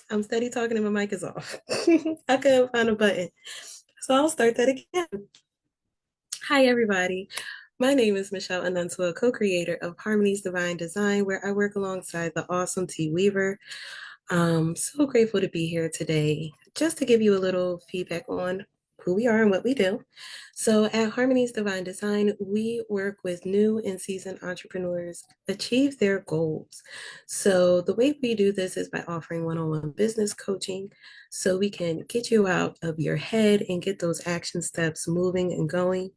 I'm steady talking and my mic is off. I couldn't find a button. So I'll start that again. Hi, everybody. My name is Michelle Anuntua, co-creator of Harmony's Divine Design, where I work alongside the awesome T Weaver. I'm so grateful to be here today just to give you a little feedback on who we are and what we do. So at Harmony's Divine Design, we work with new and seasoned entrepreneurs achieve their goals. So the way we do this is by offering one-on-one business coaching so we can get you out of your head and get those action steps moving and going.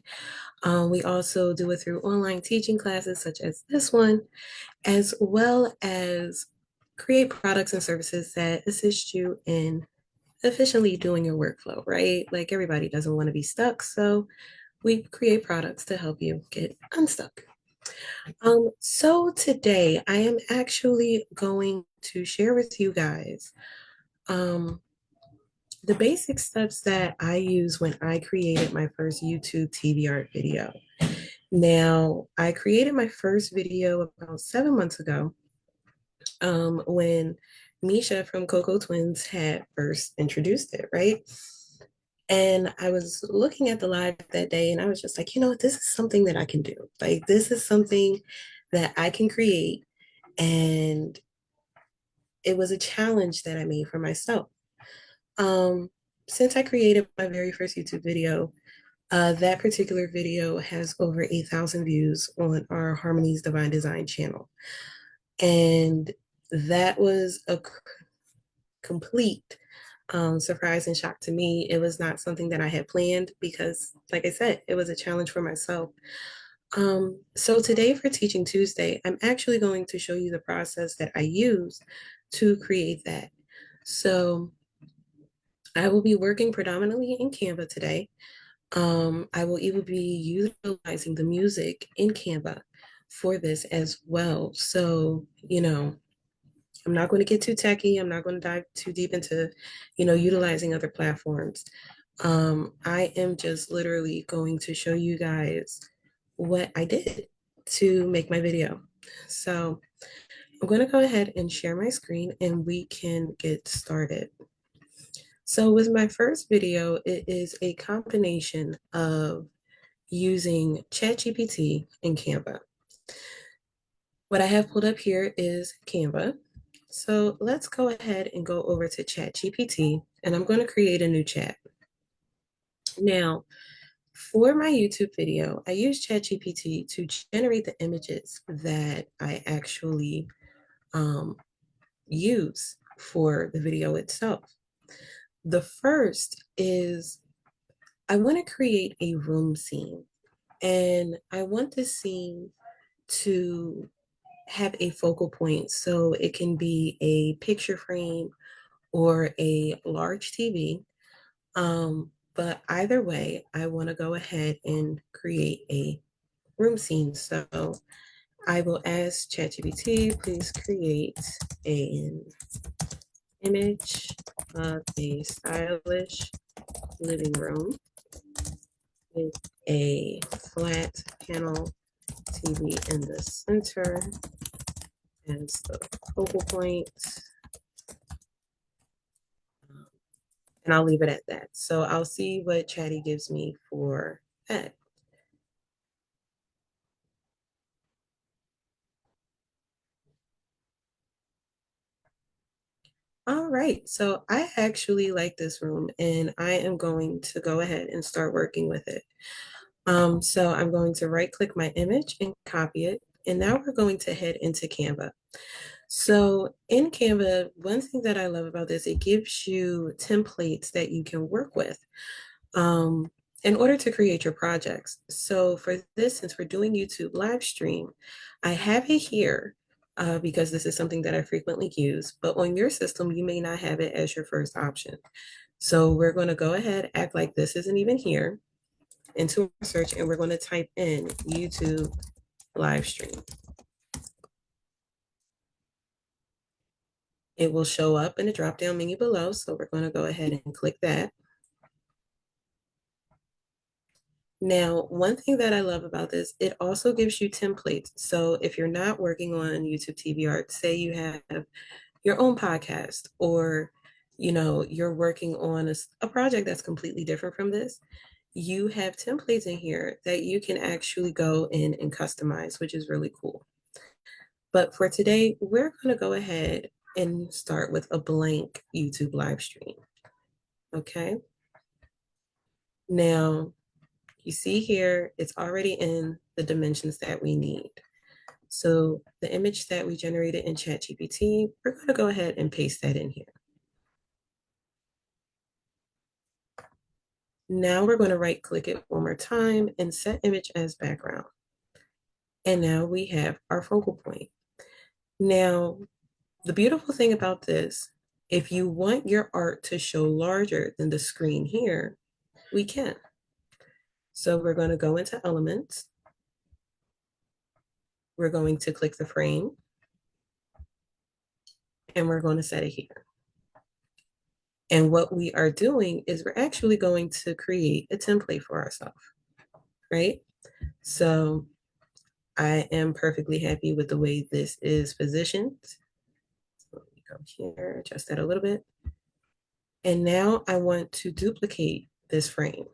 We also do it through online teaching classes such as this one, as well as create products and services that assist you in efficiently doing your workflow, right? Like everybody doesn't want to be stuck, so we create products to help you get unstuck. So today I am actually going to share with you guys um, the basic steps that I use when I created my first YouTube TV art video. Now, I created my first video about 7 months ago when Misha from Coco Twins had first introduced it, right? And I was looking at the live that day and I was just like, this is something that I can do. Like, this is something that I can create. And it was a challenge that I made for myself. Um, since I created my very first YouTube video, that particular video has over 8,000 views on our Harmony's Divine Design channel. And that was a complete surprise and shock to me. It was not something that I had planned because, like I said, it was a challenge for myself. So today for Teaching Tuesday, I'm actually going to show you the process that I use to create that. So I will be working predominantly in Canva today. I will even be utilizing the music in Canva for this as well. So, I'm not going to get too techy. I'm not going to dive too deep into, utilizing other platforms. I am just literally going to show you guys what I did to make my video. So I'm going to go ahead and share my screen and we can get started. So with my first video, it is a combination of using ChatGPT and Canva. What I have pulled up here is Canva. So let's go ahead and go over to ChatGPT and I'm going to create a new chat. Now, for my YouTube video, I use ChatGPT to generate the images that I actually use for the video itself. The first is I want to create a room scene and I want the scene to have a focal point. So it can be a picture frame or a large TV. But either way, I want to go ahead and create a room scene. So I will ask ChatGPT, please create an image of a stylish living room with a flat panel TV in the center as the focal point. And I'll leave it at that. So I'll see what Chatty gives me for that. All right, so I actually like this room and I am going to go ahead and start working with it. So I'm going to right click my image and copy it. And now we're going to head into Canva. So in Canva, one thing that I love about this, it gives you templates that you can work with in order to create your projects. So for this, since we're doing YouTube live stream, I have it here because this is something that I frequently use, but on your system, you may not have it as your first option. So we're going to go ahead, act like this isn't even here into our search, and we're going to type in YouTube live stream. It will show up in the drop-down menu below, so we're going to go ahead and click that. Now, one thing that I love about this, it also gives you templates. So if you're not working on YouTube TV art, say you have your own podcast or you're working on a project that's completely different from this, you have templates in here that you can actually go in and customize, which is really cool. But for today, we're going to go ahead and start with a blank YouTube live stream. Okay. Now, you see here, it's already in the dimensions that we need. So the image that we generated in ChatGPT, we're going to go ahead and paste that in here. Now we're going to right click it one more time and set image as background. And now we have our focal point. Now, the beautiful thing about this, if you want your art to show larger than the screen here, we can. So we're going to go into elements. We're going to click the frame and we're going to set it here. And what we are doing is we're actually going to create a template for ourselves, right? So I am perfectly happy with the way this is positioned. So let me go here, adjust that a little bit. And now I want to duplicate this frame.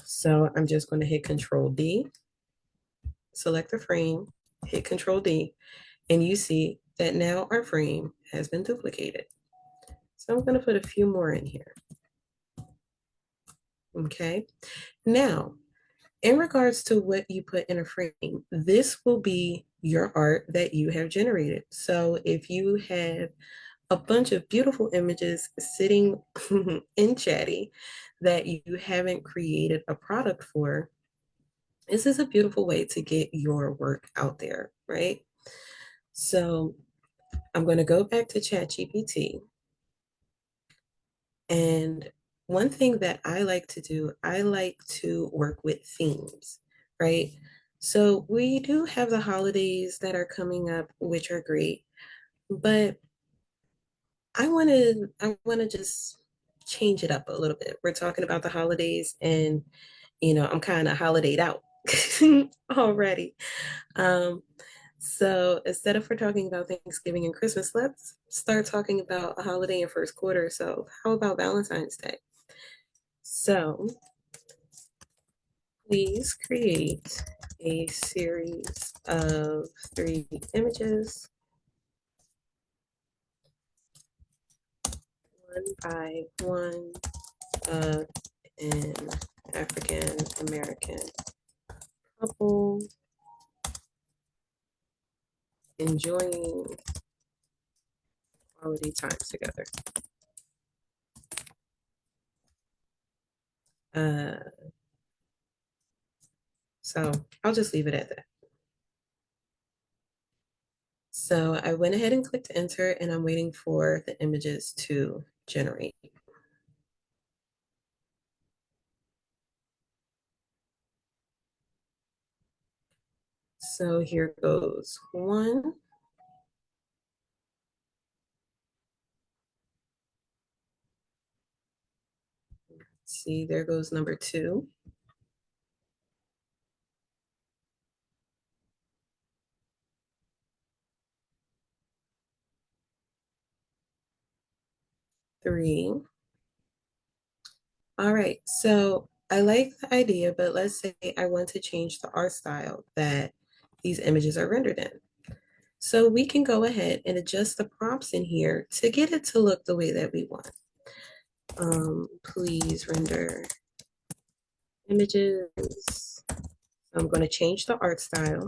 So I'm just going to hit Control D, select the frame, hit Control D, and you see that now our frame has been duplicated. So I'm going to put a few more in here. Okay. Now, in regards to what you put in a frame, this will be your art that you have generated. So if you have a bunch of beautiful images sitting in Chatty that you haven't created a product for, this is a beautiful way to get your work out there, right? So I'm going to go back to ChatGPT. And one thing that I like to do, I like to work with themes, right? So we do have the holidays that are coming up, which are great, but I want to just change it up a little bit. We're talking about the holidays and I'm kind of holidayed out already. Um, so instead of we're talking about Thanksgiving and Christmas, let's start talking about a holiday in first quarter. So how about Valentine's Day? So please create a series of 3 images, one by one, of an African American couple enjoying quality time together. Uh, so I'll just leave it at that. So I went ahead and clicked enter and I'm waiting for the images to generate. So here goes one. See, there goes number 2. 3. All right, so I like the idea, but let's say I want to change the art style that these images are rendered in. So we can go ahead and adjust the prompts in here to get it to look the way that we want. Please render images. I'm going to change the art style.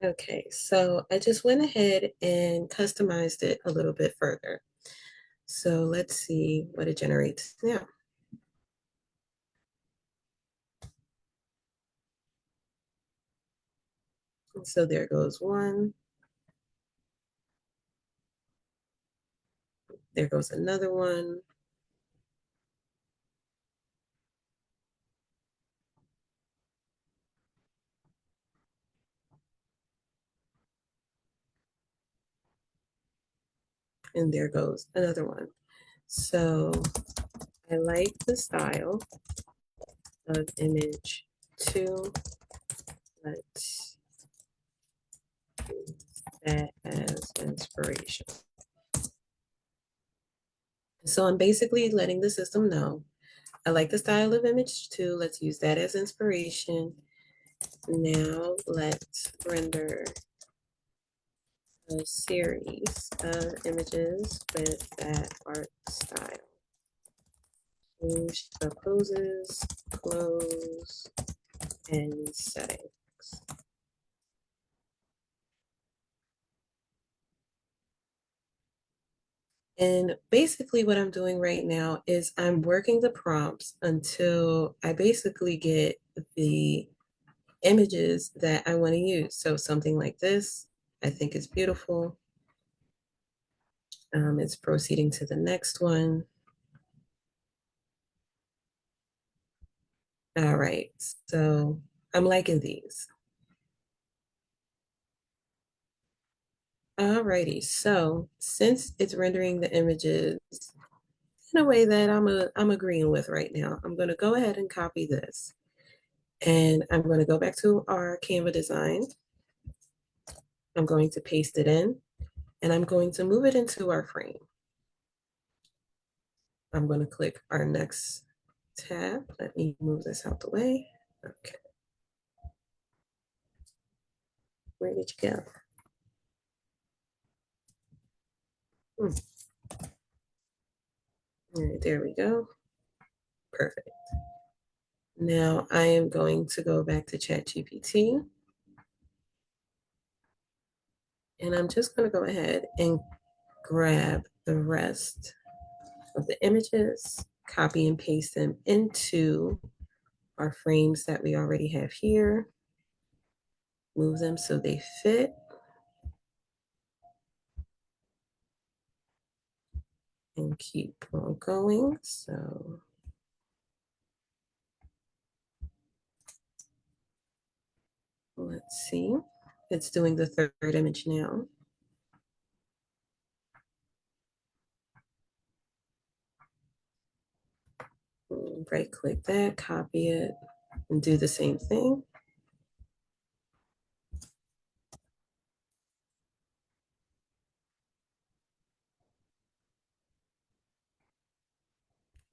Okay, so I just went ahead and customized it a little bit further. So let's see what it generates now. So there goes one. There goes another one. And there goes another one. So I like the style of image 2. Let's use that as inspiration. So I'm basically letting the system know I like the style of image 2. Let's use that as inspiration. Now let's render a series of images with that art style. Change the poses, close, and settings. And basically what I'm doing right now is I'm working the prompts until I basically get the images that I want to use. So something like this, I think is beautiful. It's proceeding to the next one. All right, so I'm liking these. Alrighty, so since it's rendering the images in a way that I'm agreeing with right now, I'm going to go ahead and copy this. And I'm going to go back to our Canva design. I'm going to paste it in, and I'm going to move it into our frame. I'm going to click our next tab. Let me move this out the way. Okay. Where did you go? All right, there we go. Perfect. Now I am going to go back to ChatGPT, and I'm just going to go ahead and grab the rest of the images, copy and paste them into our frames that we already have here, move them so they fit, and keep on going. So let's see. It's doing the third image now. Right click that, copy it, and do the same thing.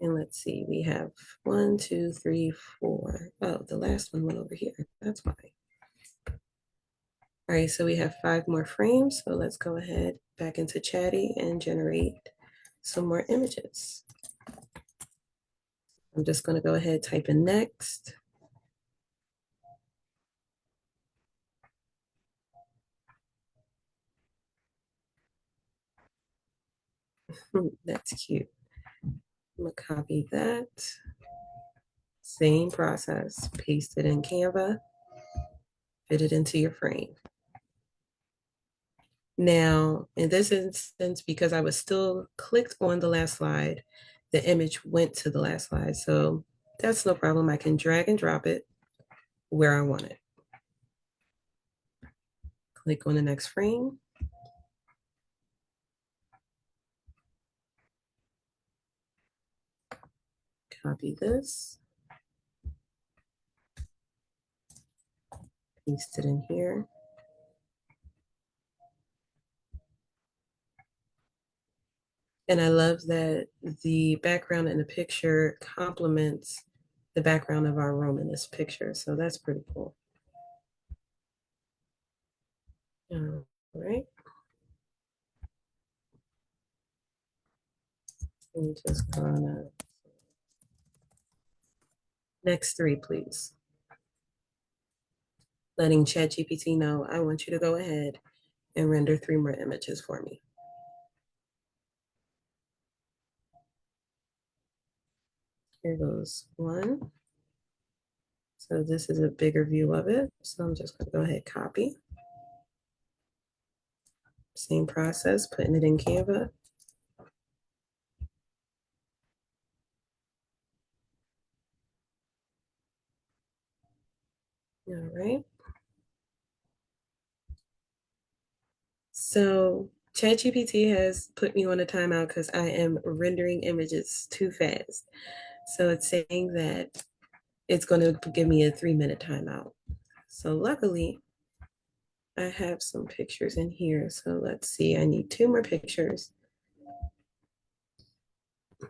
And let's see, we have 1, 2, 3, 4. Oh, the last one went over here. That's why. All right, so we have 5 more frames. So let's go ahead back into Chatty and generate some more images. I'm just going to go ahead, type in next. That's cute. I'm going to copy that. Same process. Paste it in Canva. Fit it into your frame. Now, in this instance, because I was still clicked on the last slide, the image went to the last slide. So that's no problem. I can drag and drop it where I want it. Click on the next frame. Copy this. Paste it in here. And I love that the background in the picture complements the background of our room in this picture. So that's pretty cool. All right. I'm just gonna, next 3, please. Letting ChatGPT know I want you to go ahead and render 3 more images for me. Here goes 1. So this is a bigger view of it. So I'm just gonna go ahead, copy. Same process, putting it in Canva. All right. So ChatGPT has put me on a timeout because I am rendering images too fast. So it's saying that it's going to give me a 3-minute timeout. So luckily, I have some pictures in here. So let's see. I need 2 more pictures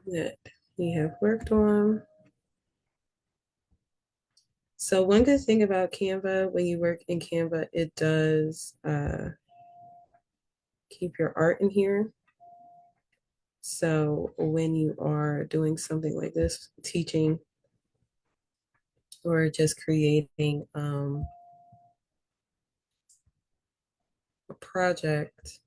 that we have worked on. So one good thing about Canva, when you work in Canva, it does keep your art in here. So when you are doing something like this, teaching or just creating a project,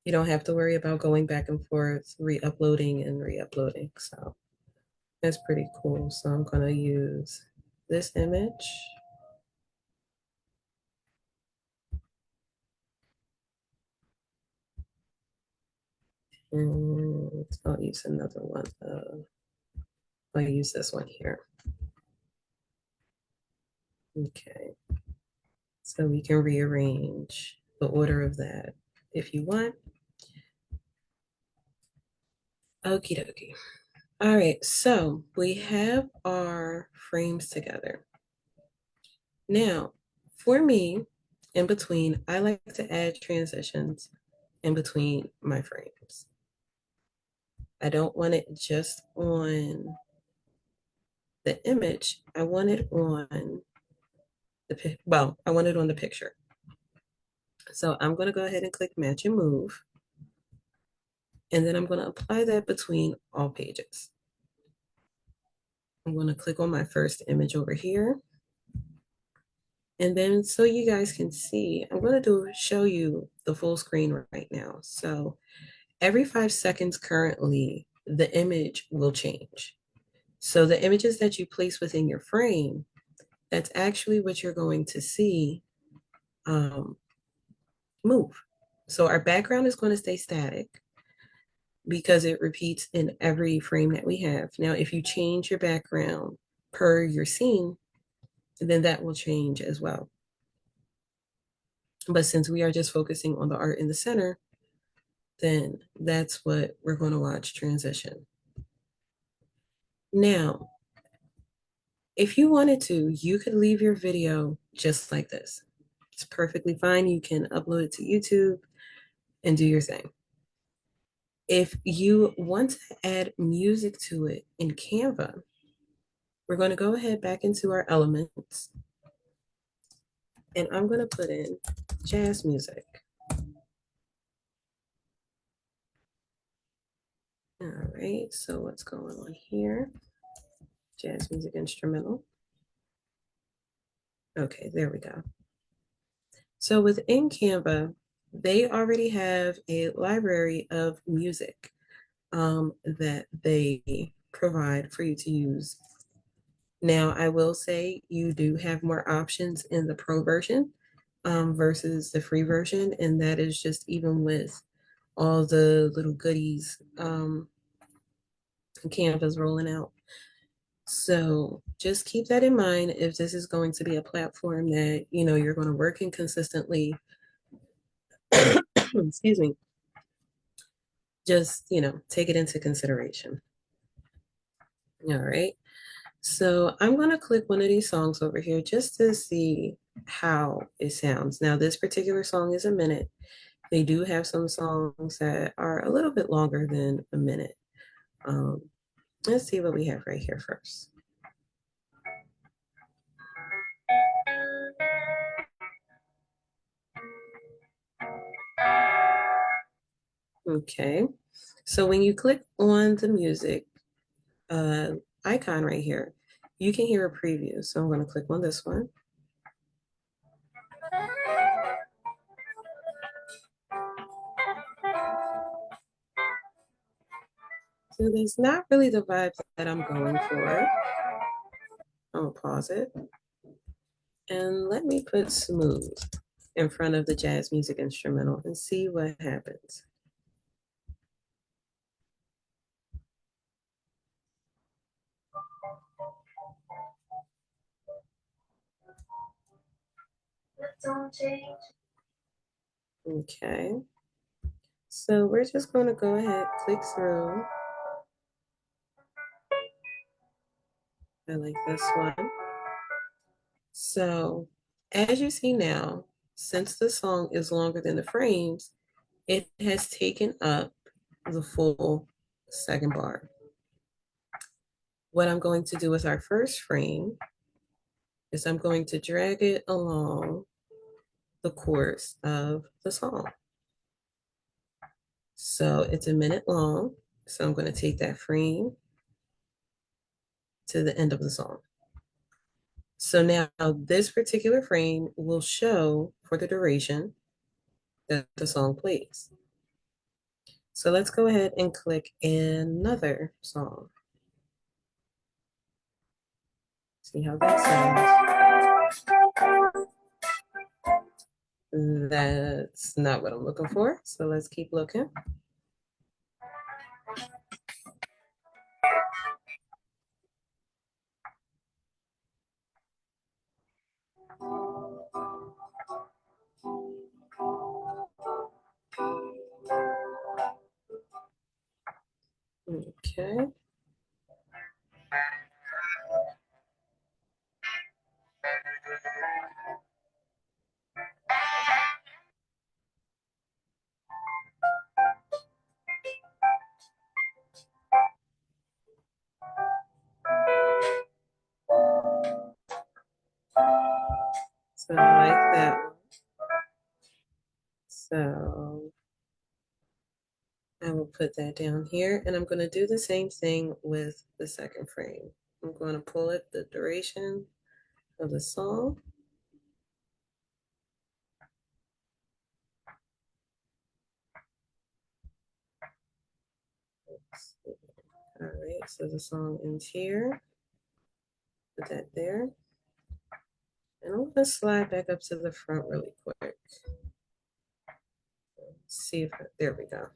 you don't have to worry about going back and forth, re-uploading and re-uploading. So that's pretty cool. So I'm gonna use this image. And I'll use another one. I'll use this one here. Okay. So we can rearrange the order of that if you want. Okie dokie. All right, so we have our frames together. Now, for me, in between, I like to add transitions in between my frames. I don't want it just on the image. I want it on I want it on the picture. So I'm going to go ahead and click match and move. And then I'm going to apply that between all pages. I'm going to click on my first image over here. And then so you guys can see, I'm going to show you the full screen right now. So every 5 seconds currently, the image will change. So the images that you place within your frame, that's actually what you're going to see move. So our background is going to stay static because it repeats in every frame that we have. Now, if you change your background per your scene, then that will change as well. But since we are just focusing on the art in the center, then that's what we're going to watch transition. Now, if you wanted to, you could leave your video just like this. It's perfectly fine. You can upload it to YouTube and do your thing. If you want to add music to it in Canva, we're going to go ahead back into our elements and I'm going to put in jazz music. All right, so what's going on here? Jazz music instrumental. Okay, there we go. So within Canva, they already have a library of music that they provide for you to use. Now, I will say you do have more options in the pro version versus the free version, and that is just even with all the little goodies Canva's rolling out. So just keep that in mind if this is going to be a platform that you're going to work in consistently. Excuse me. Just take it into consideration. All right. So I'm going to click one of these songs over here just to see how it sounds. Now, this particular song is a minute. They do have some songs that are a little bit longer than a minute. Let's see what we have right here first. Okay. So when you click on the music icon right here, you can hear a preview. So I'm going to click on this one. So there's not really the vibes that I'm going for. I'm gonna pause it. And let me put smooth in front of the jazz music instrumental and see what happens. Okay. So we're just going to go ahead, click through. I like this one. So as you see now, since the song is longer than the frames, it has taken up the full second bar. What I'm going to do with our first frame is I'm going to drag it along the course of the song. So it's a minute long. So I'm going to take that frame to the end of the song. So now this particular frame will show for the duration that the song plays. So let's go ahead and click another song. See how that sounds. That's not what I'm looking for. So let's keep looking. Okay. So I like that one. So I will put that down here, and I'm going to do the same thing with the second frame. I'm going to pull it the duration of the song. All right, so the song ends here. Put that there. And I'm going to slide back up to the front really quick. See if, there we go.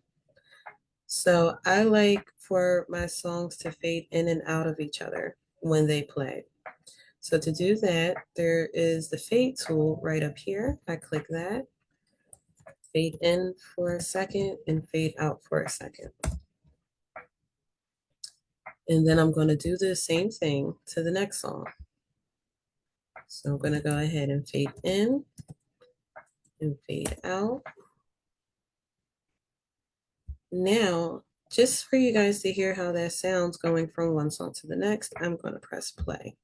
So I like for my songs to fade in and out of each other when they play. So to do that, there is the fade tool right up here. I click that, fade in for a second and fade out for a second. And then I'm going to do the same thing to the next song. So I'm going to go ahead and fade in and fade out. Now, just for you guys to hear how that sounds going from one song to the next, I'm going to press play.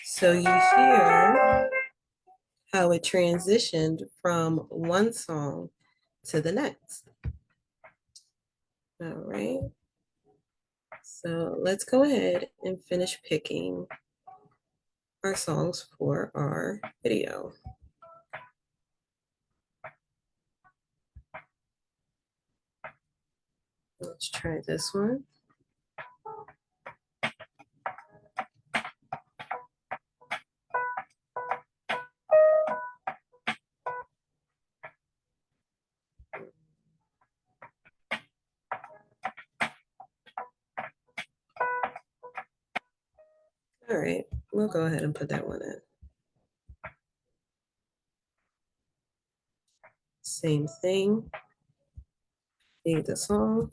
So you hear how it transitioned from one song to the next. All right. So let's go ahead and finish picking our songs for our video. Let's try this one. All right, we'll go ahead and put that one in. Same thing. Need the song.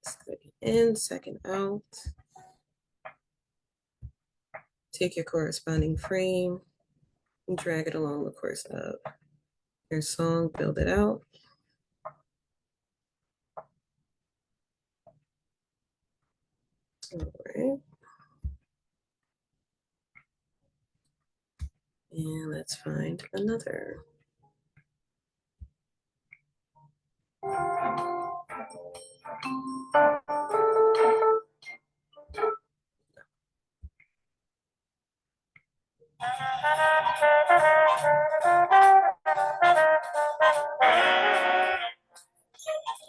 Second in, second out. Take your corresponding frame and drag it along the course of your song, build it out. All right. And let's find another.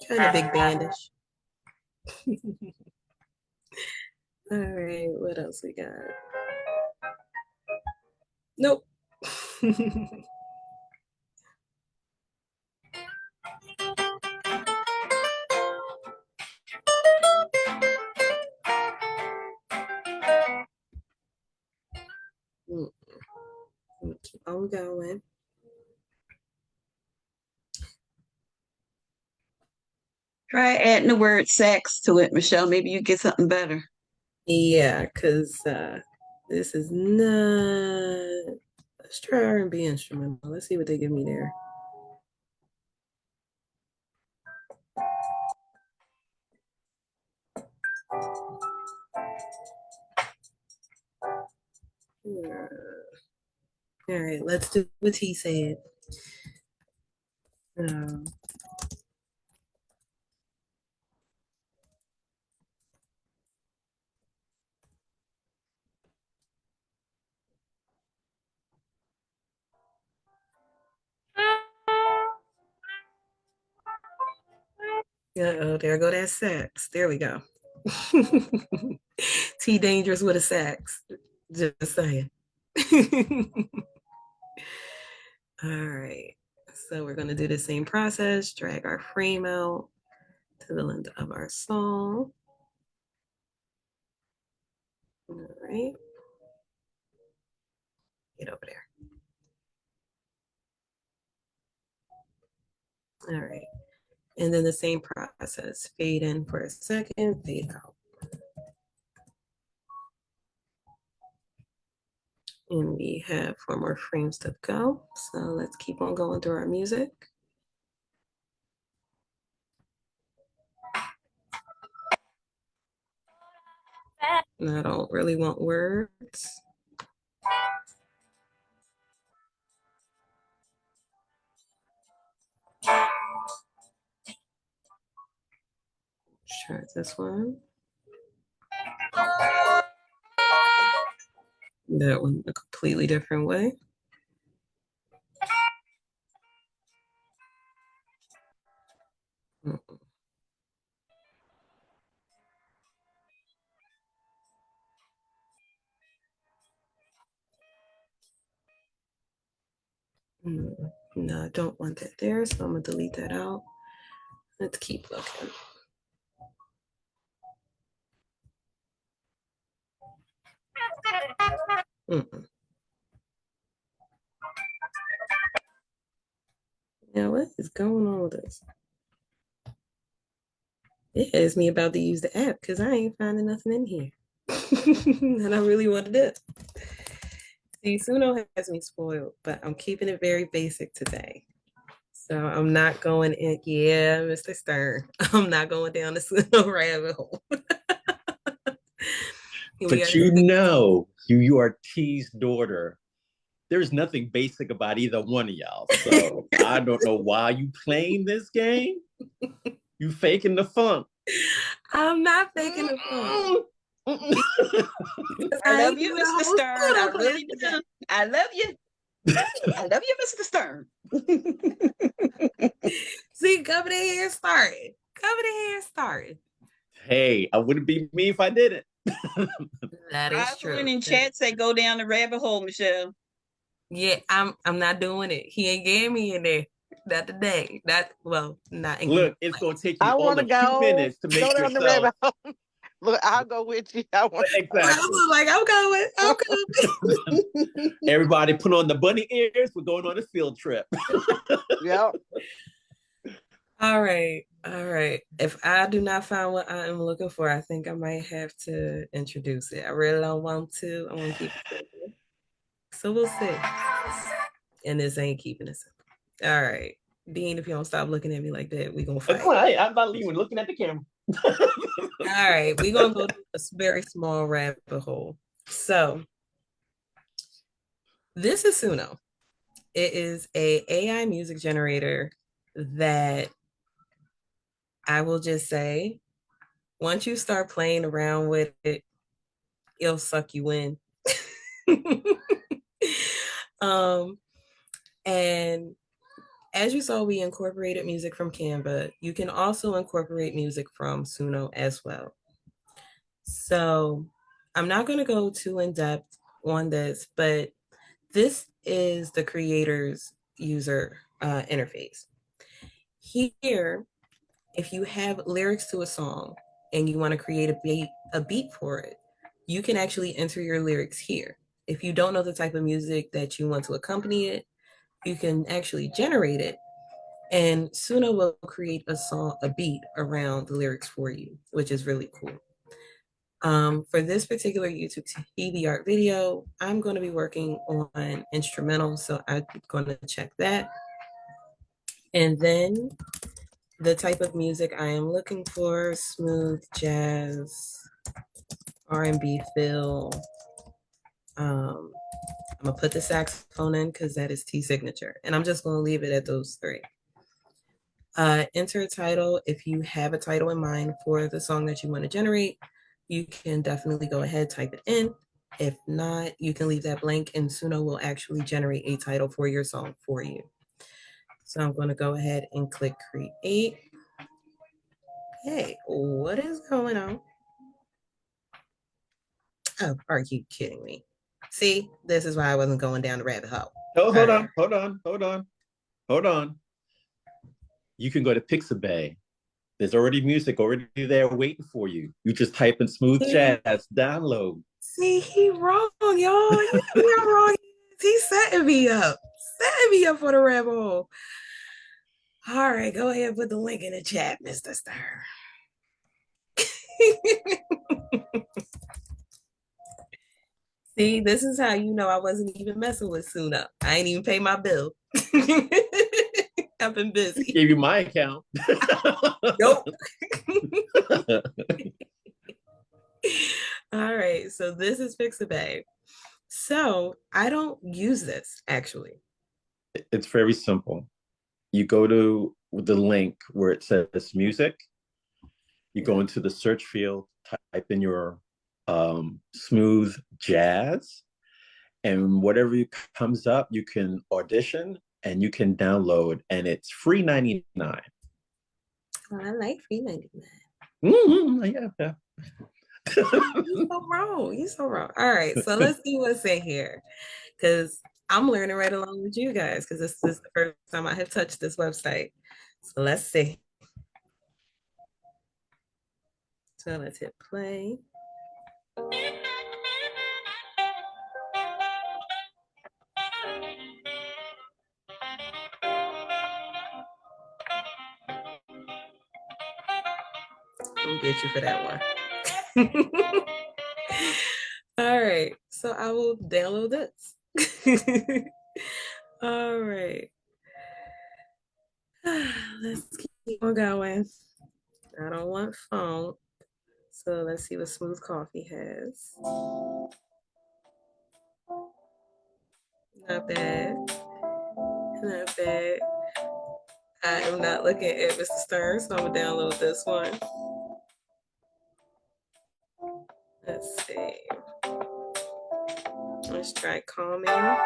Kind of big bandish. All right, what else we got? Nope. I'm going. Try adding the word sex to it, Michelle. Maybe you get something better. Yeah, because this is not. Let's try R&B instrumental. Let's see what they give me there. Yeah. All right, let's do what he said. Um, oh, there go that sax. There we go. T Dangerous with a sax. Just saying. All right. So we're going to do the same process, drag our frame out to the length of our song. All right. Get over there. All right. And then the same process, fade in for a second, fade out. And we have 4 more frames to go. So let's keep on going through our music. And I don't really want words. Try this one. That one a completely different way. No, I don't want that there, so I'm gonna delete that out. Let's keep looking. Mm-mm. Now, what is going on with this? It has me about to use the app because I ain't finding nothing in here. And I really wanted it. See, Suno has me spoiled, but I'm keeping it very basic today. So I'm not going in. Yeah, Mr. Stern. I'm not going down the Suno rabbit hole. But you are T's daughter. There's nothing basic about either one of y'all. So I don't know why you playing this game. You faking the funk. I'm not faking the funk. I love you, Mr. Stern. I really do. I love you. I love you, Mr. Stern. See, cover the hair started. Cover the hair started. Hey, I wouldn't be me if I didn't. That is true. In chat say go down the rabbit hole, Michelle. Yeah, I'm not doing it. He ain't getting me in there. Not today. Not in. Look, it's gonna take you all of 2 minutes to make yourself. Look, I'll go with you. Exactly. I'm going. Everybody put on the bunny ears. We're going on a field trip. Yep. All right. If I do not find what I am looking for, I think I might have to introduce it. I really don't want to. I want to keep it simple. So we'll see. And this ain't keeping it simple. All right. Dean, if you don't stop looking at me like that, we're going to fight. Come on, I'm not even looking at the camera. All right. We're going to go to a very small rabbit hole. So this is Suno. It is a AI music generator that I will just say, once you start playing around with it, it'll suck you in. And as you saw, we incorporated music from Canva. You can also incorporate music from Suno as well. So I'm not going to go too in depth on this, but this is the creator's user interface. Here, if you have lyrics to a song and you want to create a beat for it, you can actually enter your lyrics here. If you don't know the type of music that you want to accompany it, you can actually generate it. And Suno will create a song, a beat around the lyrics for you, which is really cool. For this particular YouTube TV art video, I'm going to be working on instrumental, so I'm going to check that. And then the type of music I am looking for: smooth jazz, R&B feel. I'm gonna put the saxophone in because that is T signature, and I'm just gonna leave it at those three. Enter a title. If you have a title in mind for the song that you want to generate, you can definitely go ahead, type it in. If not, you can leave that blank and Suno will actually generate a title for your song for you. So I'm going to go ahead and click create. Hey, what is going on? Oh, are you kidding me? See, this is why I wasn't going down the rabbit hole. No, hold on. You can go to Pixabay. There's already music already there waiting for you. You just type in smooth jazz, download. See, he wrong, y'all. You're wrong. He's setting me up. Setting me up for the rabbit hole. All right, go ahead and put the link in the chat, Mr. Star. See, this is how you know I wasn't even messing with Suno. I ain't even pay my bill. I've been busy. Gave you my account. Nope. All right, so this is Pixabay. So I don't use this actually. It's very simple. You go to the link where it says music. You go into the search field, type in your smooth jazz, and whatever comes up, you can audition and you can download, and it's free 99. Oh, I like free 99. Yeah. You're so wrong. You're so wrong. All right, so let's see what's in here, because I'm learning right along with you guys, because this is the first time I have touched this website. So let's see. So let's hit play. I'll get you for that one. All right, so I will download this. All right. Let's keep on going. I don't want phone. So let's see what Smooth Coffee has. Not bad. Not bad. I am not looking at Mr. Stern, so I'm gonna download this one. Let's see. Let's try calming. I'm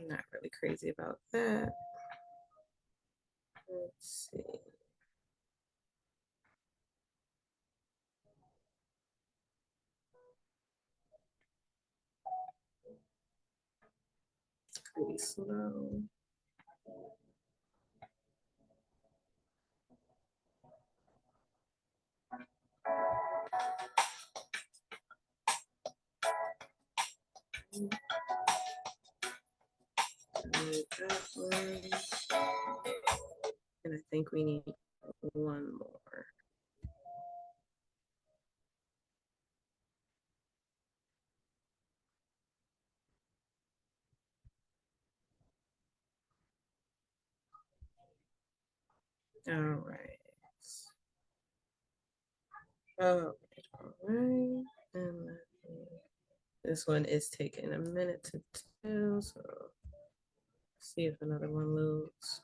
not really crazy about that. Let's see. Pretty slow. That one. And I think we need one more. All right. All right. And this one is taking a minute to do, so see if another one loads.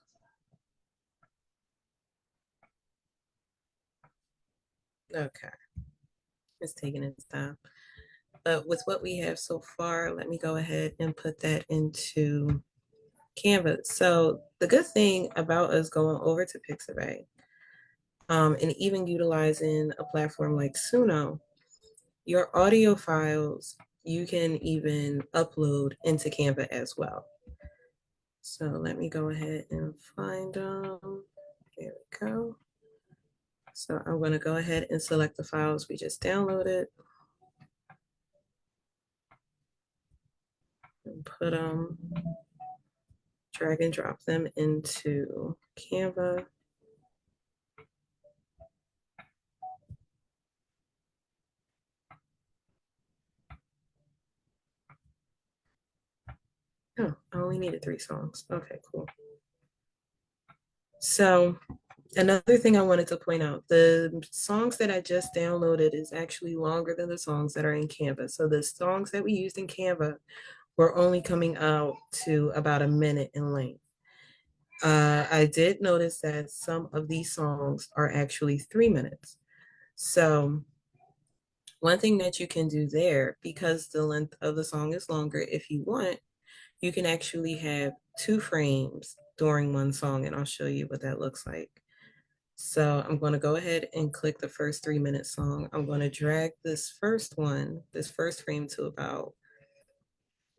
Okay. It's taking its time. But with what we have so far, let me go ahead and put that into Canva. So the good thing about us going over to Pixabay, and even utilizing a platform like Suno, your audio files, you can even upload into Canva as well. So let me go ahead and find them. There we go. So I'm going to go ahead and select the files we just downloaded and put them, drag and drop them into Canva. Oh, I only needed 3 songs. Okay, cool. So another thing I wanted to point out, the songs that I just downloaded is actually longer than the songs that are in Canva. So the songs that we used in Canva were only coming out to about a minute in length. I did notice that some of these songs are actually 3 minutes. So one thing that you can do there, because the length of the song is longer, if you want, you can actually have 2 frames during one song, and I'll show you what that looks like. So I'm going to go ahead and click the first 3-minute song. I'm going to drag this first frame to about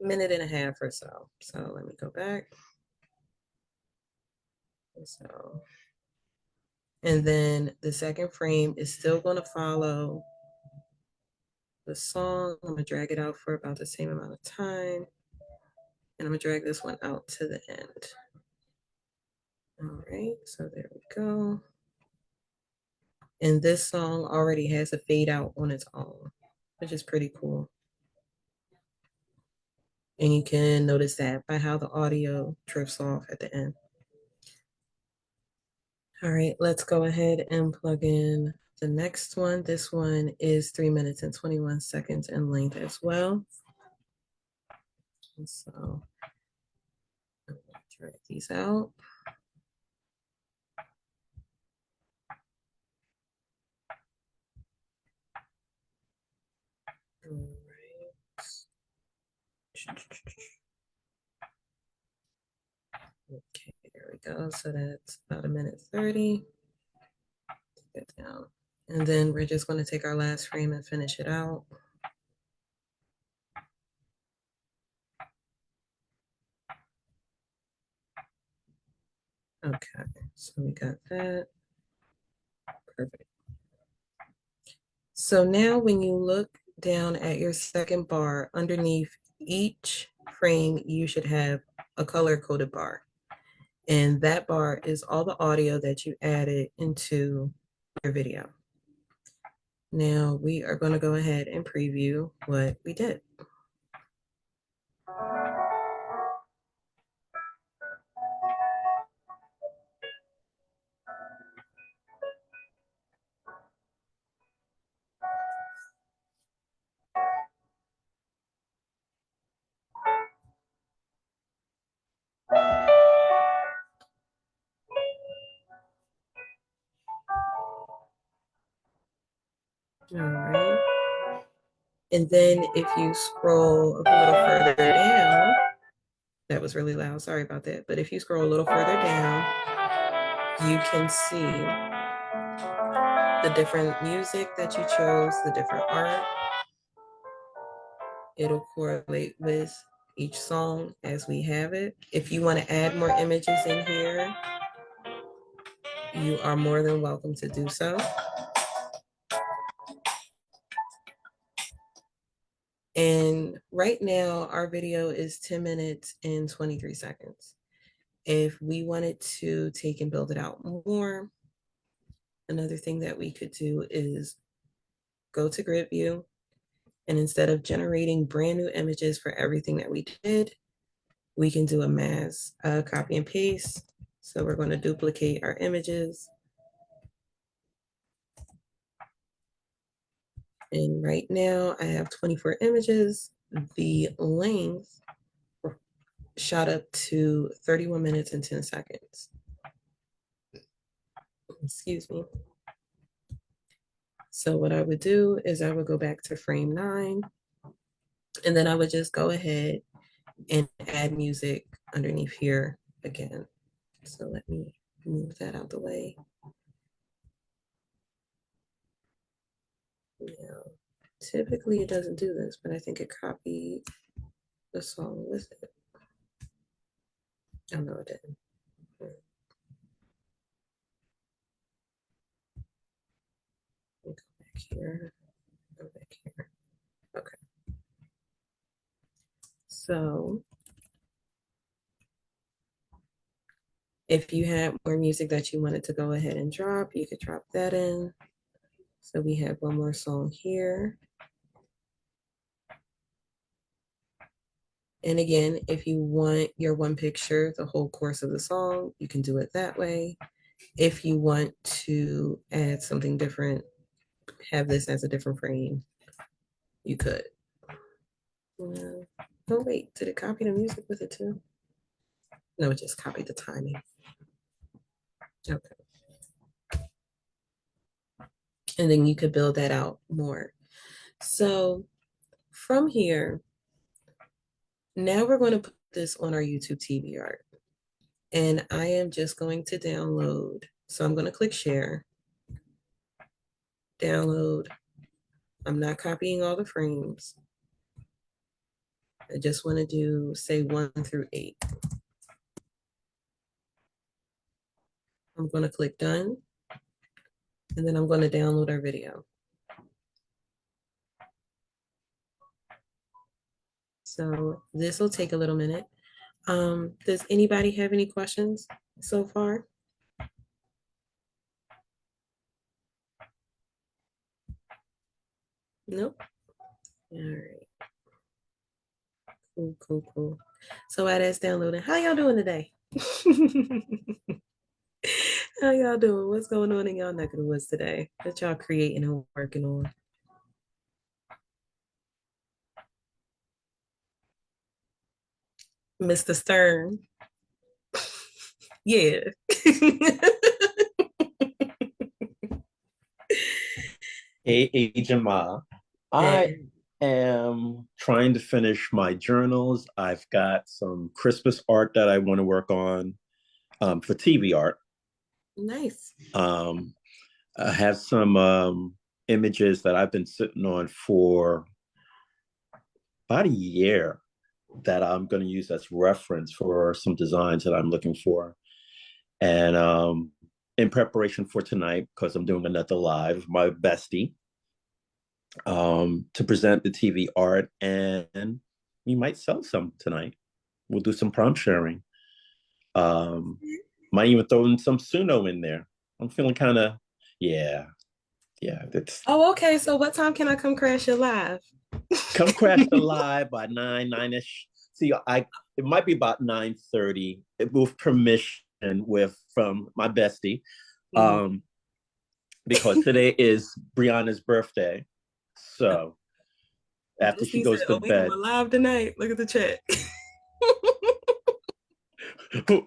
a minute and a half or so. So let me go back. So, and then the second frame is still going to follow the song. I'm going to drag it out for about the same amount of time. And I'm going to drag this one out to the end. All right, so there we go. And this song already has a fade out on its own, which is pretty cool. And you can notice that by how the audio drifts off at the end. All right, let's go ahead and plug in the next one. This one is 3 minutes and 21 seconds in length as well. And so I'm gonna try these out. All right. Okay, there we go. So that's about a minute 30. Take it down. And then we're just going to take our last frame and finish it out. Okay, so we got that. Perfect. So now when you look down at your second bar, underneath each frame, you should have a color-coded bar. And that bar is all the audio that you added into your video. Now we are going to go ahead and preview what we did. All right. And then if you scroll a little further down, that was really loud, sorry about that. But if you scroll a little further down, you can see the different music that you chose, the different art. It'll correlate with each song as we have it. If you want to add more images in here, you are more than welcome to do so. And right now, our video is 10 minutes and 23 seconds. If we wanted to take and build it out more, another thing that we could do is go to grid view, and instead of generating brand new images for everything that we did, we can do a mass copy and paste. So we're going to duplicate our images. And right now I have 24 images. The length shot up to 31 minutes and 10 seconds. Excuse me. So what I would do is I would go back to frame 9, and then I would just go ahead and add music underneath here again. So let me move that out the way. Now, typically it doesn't do this, but I think it copied the song with it. Oh, no, it didn't. here. Go back here. Okay. So if you had more music that you wanted to go ahead and drop, you could drop that in. So we have one more song here. And again, if you want your one picture, the whole course of the song, you can do it that way. If you want to add something different, have this as a different frame, you could. Oh wait, did it copy the music with it too? No, it just copied the timing. Okay. And then you could build that out more. So from here, now we're going to put this on our YouTube TV art. And I am just going to download. So I'm going to click share, download. I'm not copying all the frames. I just want to do, say, 1 through 8. I'm going to click done. And then I'm going to download our video. So this will take a little minute. Does anybody have any questions so far? Nope. All right. Cool. So while that's downloading, how y'all doing today? How y'all doing? What's going on in y'all neck of the woods today that y'all creating and working on? Mr. Stern. Yeah. Hey, Agent Ma. I am trying to finish my journals. I've got some Christmas art that I want to work on for TV art. Nice. I have some images that I've been sitting on for about a year that I'm going to use as reference for some designs that I'm looking for. And in preparation for tonight, because I'm doing another live, my bestie, to present the TV art, and we might sell some tonight. We'll do some prompt sharing. Might even throw in some Suno in there. I'm feeling kind of, yeah. That's. Oh, okay. So what time can I come crash your live? Come crash the live by 9-ish. See, it might be about 9:30 with permission from my bestie. Because today is Brianna's birthday. So after she goes to we bed. going live tonight. Look at the chat.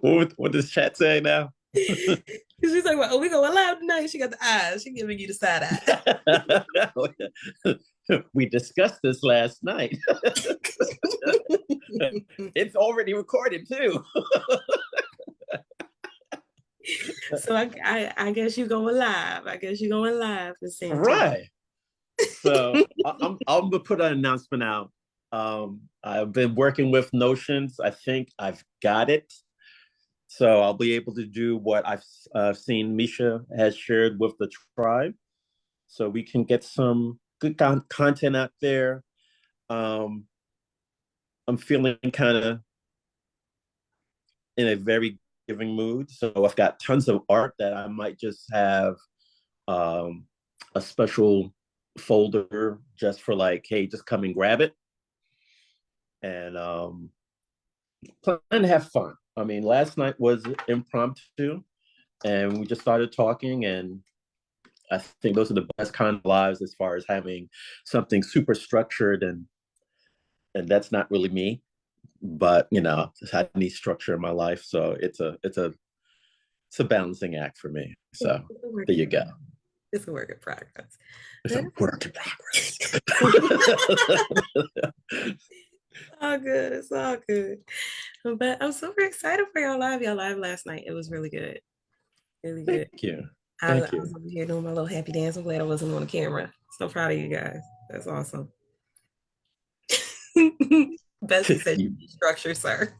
What does chat say now? She's like, well, we going live tonight. She got the eyes. She giving you the side eye. We discussed this last night. It's already recorded too. So I guess you going live. Right. So I'm gonna put an announcement out. I've been working with Notions. I think I've got it. So I'll be able to do what I've seen Misha has shared with the tribe. So we can get some good content out there. I'm feeling kind of in a very giving mood. So I've got tons of art that I might just have a special folder just for like, hey, just come and grab it. And plan to have fun. I mean, last night was impromptu and we just started talking, and I think those are the best kind of lives as far as having something super structured, and that's not really me, but I need structure in my life, so it's a balancing act for me. So there you go. It's a work in progress. It's a work in progress. It's all good. But I'm super excited for y'all live. Y'all live last night. It was really good. Really good. Thank you. I was over here doing my little happy dance. I'm glad I wasn't on the camera. So proud of you guys. That's awesome. Bessie said you need structure, sir.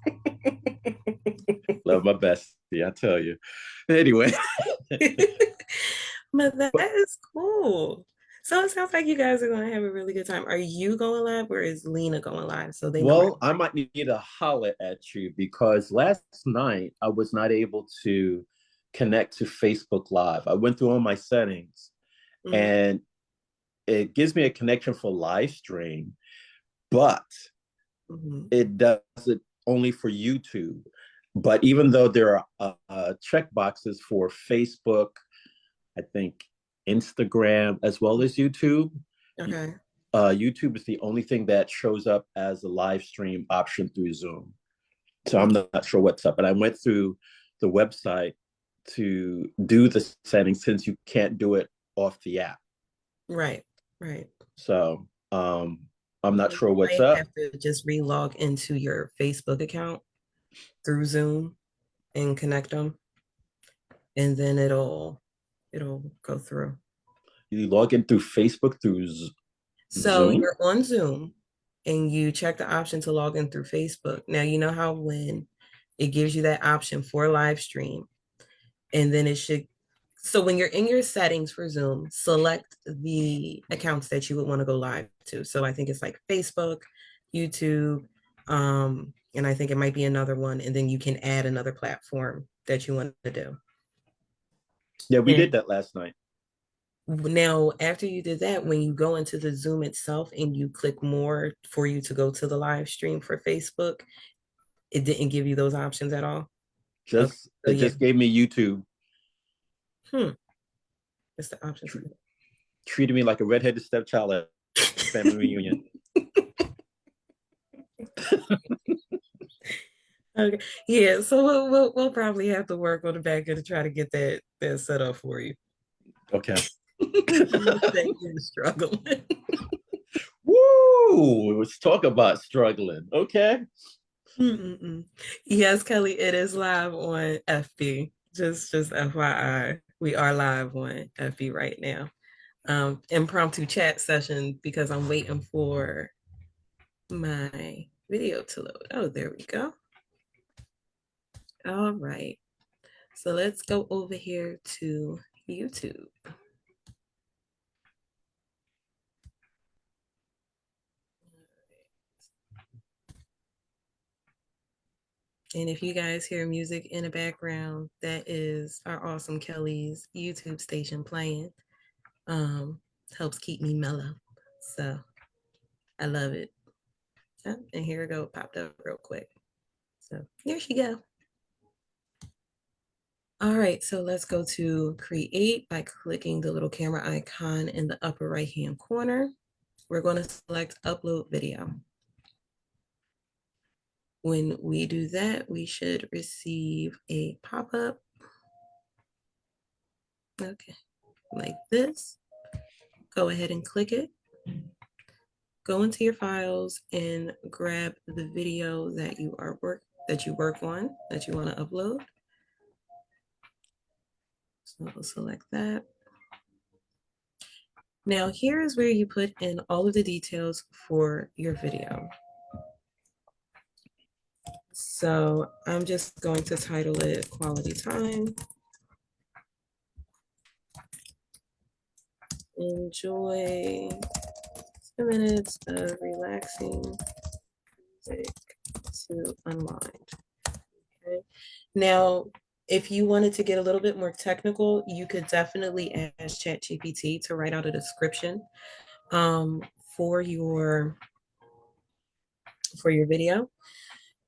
Love my bestie, I tell you. Anyway. But that is cool. So it sounds like you guys are going to have a really good time. Are you going live or is Lena going live? So they know where. Well, I might need to holler at you because last night I was not able to connect to Facebook Live. I went through all my settings Mhm. and it gives me a connection for live stream, but Mhm. it does it only for YouTube. But even though there are check boxes for Facebook, I think Instagram as well as YouTube, Okay. YouTube is the only thing that shows up as a live stream option through Zoom. So I'm Okay. not sure what's up, but I went through the website to do the settings since you can't do it off the app. Right. Right. So I'm not You sure what's might up. have to just re-log into your Facebook account through Zoom and connect them, and then it'll go through. You log in through Facebook through So Zoom. you're on Zoom and you check the option to log in through Facebook. Now you know how when it gives you that option for live stream, and then it should, so when you're in your settings for Zoom, select the accounts that you would want to go live to. So I think it's like Facebook, YouTube, and I think it might be another one, and then you can add another platform that you want to do. Yeah, we did And that last night. now, after you did that, when you go into the Zoom itself and you click more for you to go to the live stream for Facebook, it didn't give you those options at all. Okay, Just so it yeah, just gave me YouTube. hmm, it's the options. Tr- Treated me like a redheaded stepchild at family reunion. Okay, yeah, so we'll probably have to work on the back end to try to get that set up for you. Okay. You say you're struggling. Woo! Let's talk about struggling. Okay. Mm-mm-mm. Yes, Kelly, it is live on FB. Just FYI, we are live on FB right now. Impromptu chat session because I'm waiting for my video to load. Oh, there we go. All right. So let's go over here to YouTube. And if you guys hear music in the background, that is our awesome Kelly's YouTube station playing. Helps keep me mellow. So I love it. Oh, and here we go, popped up real quick. So here she go. All right, so let's go to create by clicking the little camera icon in the upper right hand corner. We're going to select upload video. When we do that, we should receive a pop-up. Okay, like this. Go ahead and click it. Go into your files and grab the video that you work on, that you want to upload. So we'll select that. Now here is where you put in all of the details for your video. So I'm just going to title it Quality Time. Enjoy 2 minutes of relaxing music to unwind. Okay. Now, if you wanted to get a little bit more technical, you could definitely ask ChatGPT to write out a description um, for your video.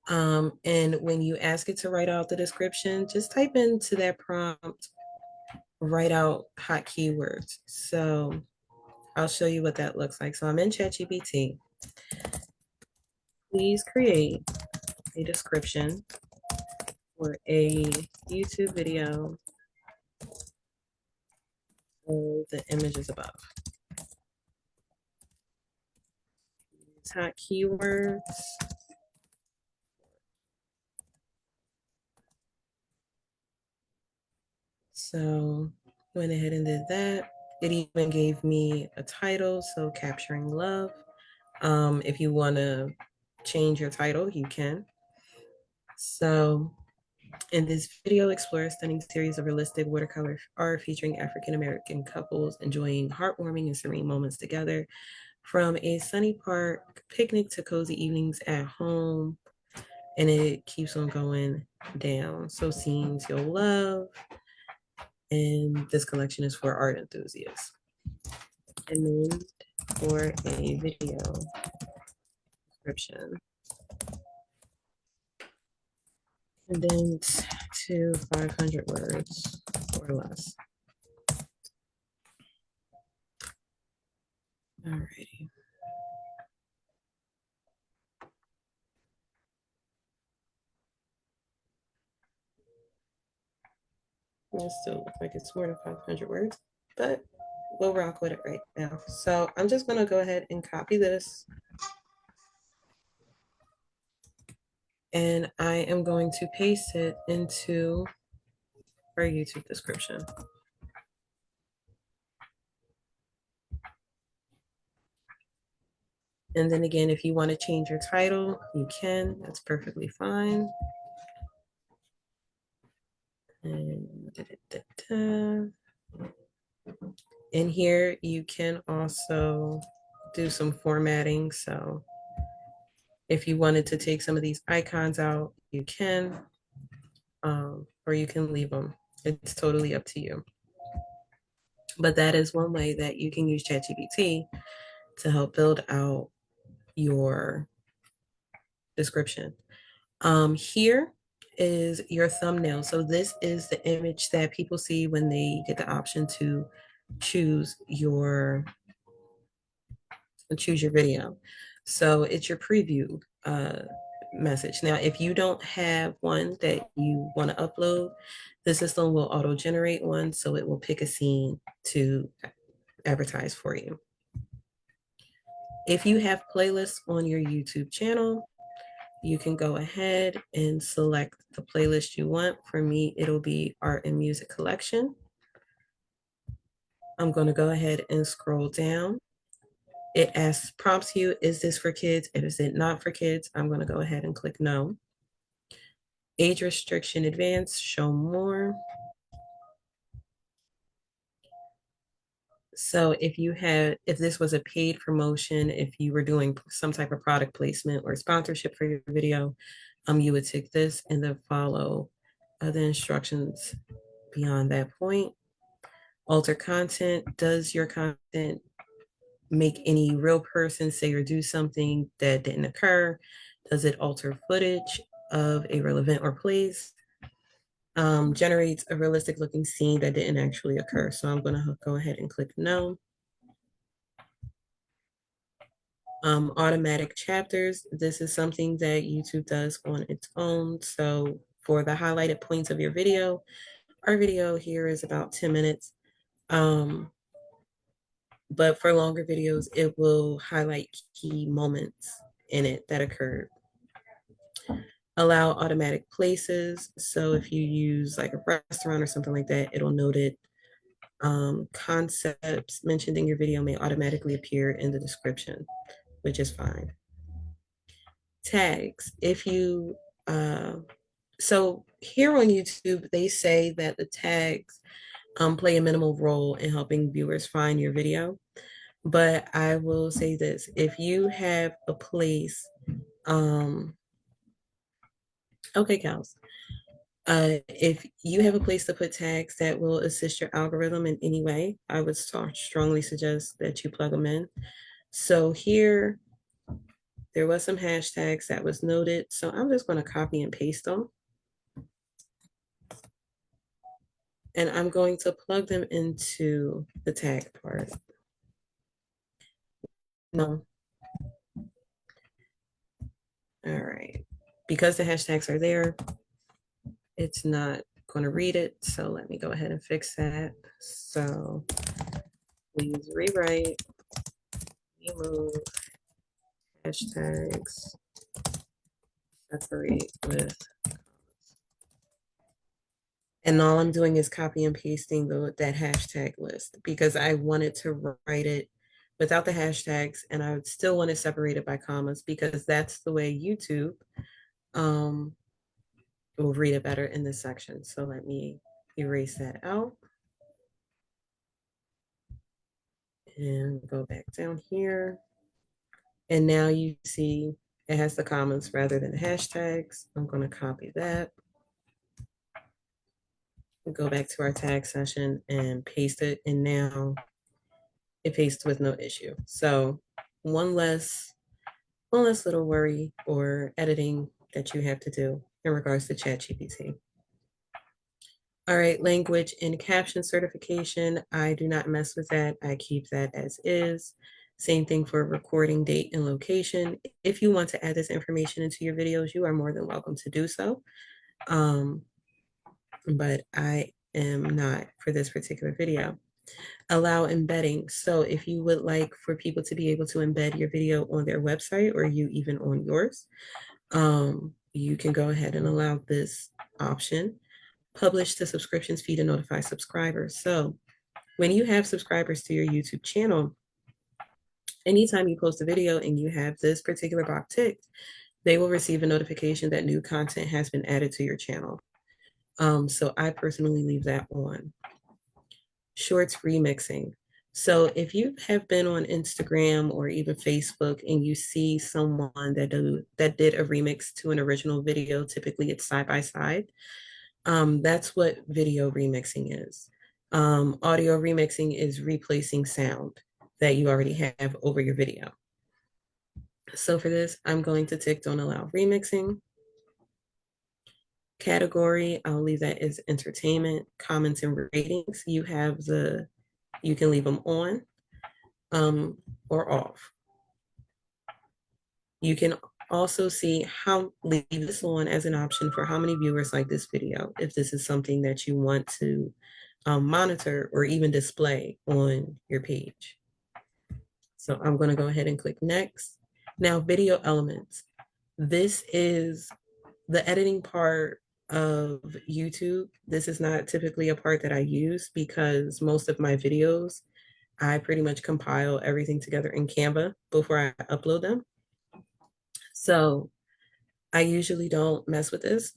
And when you ask it to write out the description, just type into that prompt, write out hot keywords. So I'll show you what that looks like. So I'm in ChatGPT. Please create a description for a YouTube video of the images above. Hot keywords. So went ahead and did that. It even gave me a title, so Capturing Love. If you want to change your title, you can. So And this video explores a stunning series of realistic watercolor art featuring African American couples enjoying heartwarming and serene moments together, from a sunny park picnic to cozy evenings at home. And it keeps on going down. So scenes you'll love. And this collection is for art enthusiasts. And then for a video description. Condensed to 500 words or less. Alrighty. It still looks like it's more than 500 words, but we'll rock with it right now. So I'm just gonna go ahead and copy this. And I am going to paste it into our YouTube description. And then again, if you want to change your title, you can. That's perfectly fine. And in here, you can also do some formatting. So if you wanted to take some of these icons out, you can, or you can leave them. It's totally up to you. But that is one way that you can use ChatGPT to help build out your description. Here is your thumbnail. So this is the image that people see when they get the option to choose your video. So it's your preview message. Now, if you don't have one that you want to upload, the system will auto generate one. So it will pick a scene to advertise for you. If you have playlists on your YouTube channel, you can go ahead and select the playlist you want. For me, it'll be art and music collection. I'm going to go ahead and scroll down. It prompts you, is this for kids? Is it not for kids? I'm going to go ahead and click no. Age restriction advanced, show more. So if this was a paid promotion, if you were doing some type of product placement or sponsorship for your video, you would tick this and then follow the instructions beyond that point. Alter content. Does your content make any real person say or do something that didn't occur? Does it alter footage of a real event or place? Generates a realistic looking scene that didn't actually occur. So I'm going to go ahead and click no. Automatic chapters. This is something that YouTube does on its own. So for the highlighted points of your video, our video here is about 10 minutes. But for longer videos, it will highlight key moments in it that occurred. Allow automatic places. So if you use like a restaurant or something like that, it'll note it. Concepts mentioned in your video may automatically appear in the description, which is fine. Tags. If you, so here on YouTube, they say that the tags play a minimal role in helping viewers find your video. But I will say this, if you have a place, okay, Kels, if you have a place to put tags that will assist your algorithm in any way, I would strongly suggest that you plug them in. So here, there was some hashtags that was noted. So I'm just going to copy and paste them. And I'm going to plug them into the tag part. No. All right. Because the hashtags are there, it's not going to read it. So let me go ahead and fix that. So please rewrite, remove hashtags, separate with. And all I'm doing is copy and pasting that hashtag list because I wanted to write it without the hashtags, and I would still want to separate it by commas because that's the way YouTube will read it better in this section. So let me erase that out and go back down here. And now you see it has the comments rather than the hashtags. I'm going to copy that. Go back to our tag session and paste it. And now it pastes with no issue. So one less little worry or editing that you have to do in regards to ChatGPT. All right, language and caption certification. I do not mess with that. I keep that as is. Same thing for recording date and location. If you want to add this information into your videos, you are more than welcome to do so. But I am not for this particular video. Allow embedding. So if you would like for people to be able to embed your video on their website or you even on yours, you can go ahead and allow this option. Publish the subscriptions feed and notify subscribers. So when you have subscribers to your YouTube channel, anytime you post a video and you have this particular box ticked, they will receive a notification that new content has been added to your channel. So I personally leave that on. Shorts remixing. So if you have been on Instagram or even Facebook and you see someone that did a remix to an original video, typically it's side by side. That's what video remixing is. Audio remixing is replacing sound that you already have over your video. So for this, I'm going to tick don't allow remixing. Category, I'll leave that as entertainment. Comments and ratings, you can leave them on or off. You can also see leave this on as an option for how many viewers like this video, if this is something that you want to monitor or even display on your page. So I'm going to go ahead and click next. Now, video elements. This is the editing part of YouTube. This is not typically a part that I use because most of my videos, I pretty much compile everything together in Canva before I upload them. So I usually don't mess with this.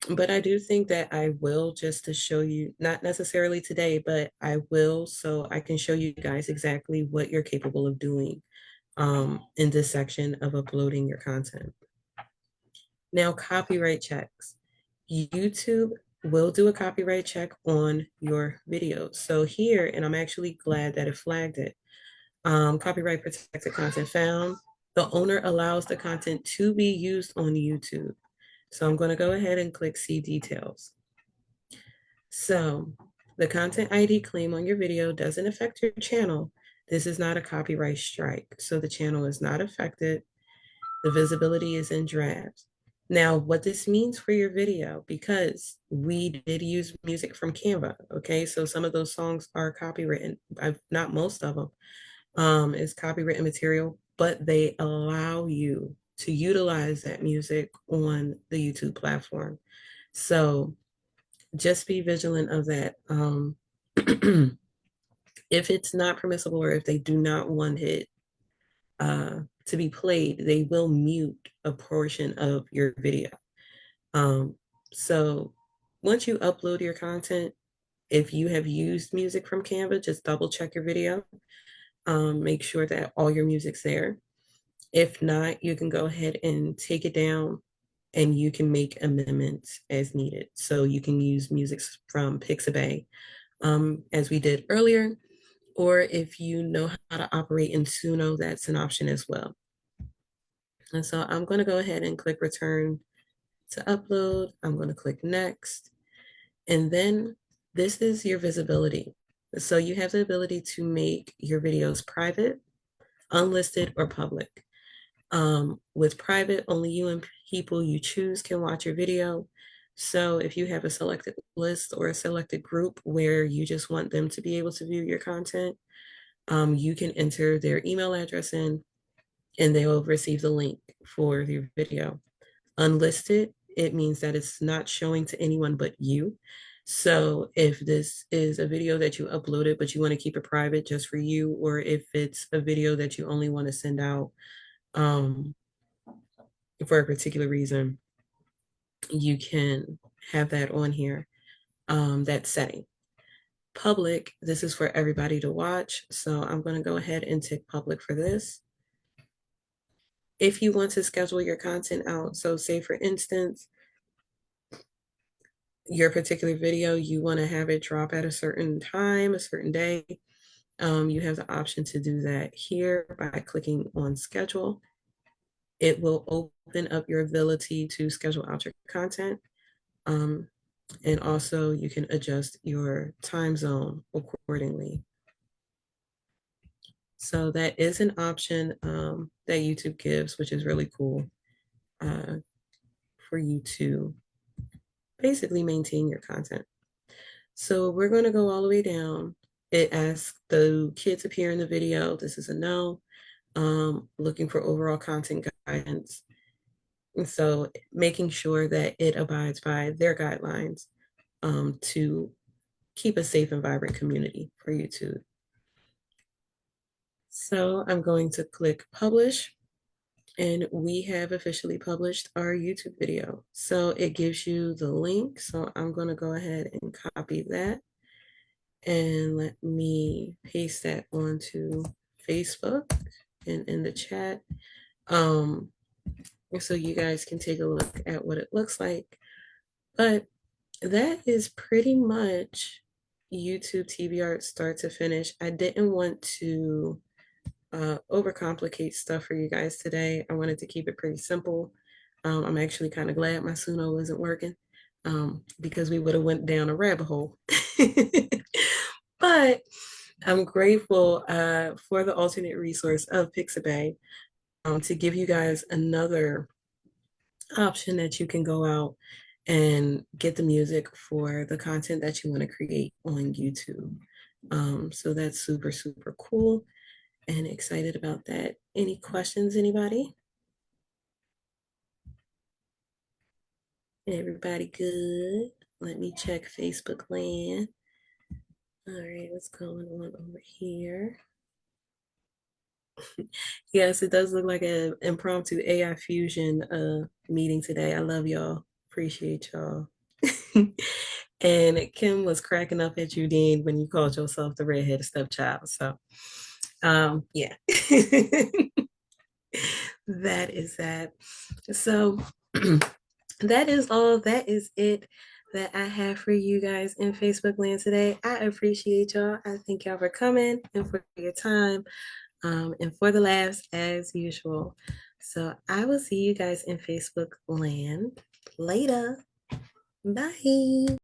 But I do think that I will, just to show you, not necessarily today, but I will so I can show you guys exactly what you're capable of doing in this section of uploading your content. Now, copyright checks. YouTube will do a copyright check on your video. So here, and I'm actually glad that it flagged it, copyright protected content found. The owner allows the content to be used on YouTube. So I'm going to go ahead and click see details. So the content ID claim on your video doesn't affect your channel. This is not a copyright strike. So the channel is not affected. The visibility is in draft. Now, what this means for your video, because we did use music from Canva, okay? So some of those songs are copywritten, not most of them, is copywritten material, but they allow you to utilize that music on the YouTube platform. So just be vigilant of that. If it's not permissible or if they do not want it to be played, they will mute a portion of your video. So once you upload your content, if you have used music from Canva, just double check your video. Make sure that all your music's there. If not, you can go ahead and take it down and you can make amendments as needed. So you can use music from Pixabay, as we did earlier, or if you know how to operate in Suno, that's an option as well. And so I'm going to go ahead and click return to upload. I'm going to click next. And then this is your visibility. So you have the ability to make your videos private, unlisted, or public. With private, only you and people you choose can watch your video. So if you have a selected list or a selected group where you just want them to be able to view your content, you can enter their email address in and they will receive the link for your video. Unlisted, it means that it's not showing to anyone but you. So if this is a video that you uploaded, but you want to keep it private just for you, or if it's a video that you only want to send out for a particular reason, you can have that on here, that setting. Public, this is for everybody to watch. So I'm going to go ahead and tick public for this. If you want to schedule your content out, so say for instance, your particular video, you want to have it drop at a certain time, a certain day, you have the option to do that here by clicking on schedule. It will open up your ability to schedule out your content. And also you can adjust your time zone accordingly. So that is an option that YouTube gives, which is really cool for you to basically maintain your content. So we're going to go all the way down. It asks, the kids appear in the video. This is a no. Looking for overall content guidance. And so making sure that it abides by their guidelines to keep a safe and vibrant community for YouTube. So I'm going to click publish, and we have officially published our YouTube video. So it gives you the link. So I'm going to go ahead and copy that, and let me paste that onto Facebook and in the chat. So you guys can take a look at what it looks like. But that is pretty much YouTube TV art start to finish. I didn't want to overcomplicate stuff for you guys today. I wanted to keep it pretty simple. I'm actually kind of glad my Suno wasn't working because we would have went down a rabbit hole. But I'm grateful for the alternate resource of Pixabay to give you guys another option that you can go out and get the music for the content that you want to create on YouTube. So that's super, super cool and excited about that. Any questions, anybody? Everybody good? Let me check Facebook land. All right, what's going on over here? Yes, it does look like an impromptu AI fusion meeting today. I love y'all. Appreciate y'all. And Kim was cracking up at you, Dean, when you called yourself the redheaded stepchild. So, yeah, that is that. So, that is all. That is it that I have for you guys in Facebook land today. I appreciate y'all. I thank y'all for coming and for your time and for the laughs as usual. So I will see you guys in Facebook land later. Bye.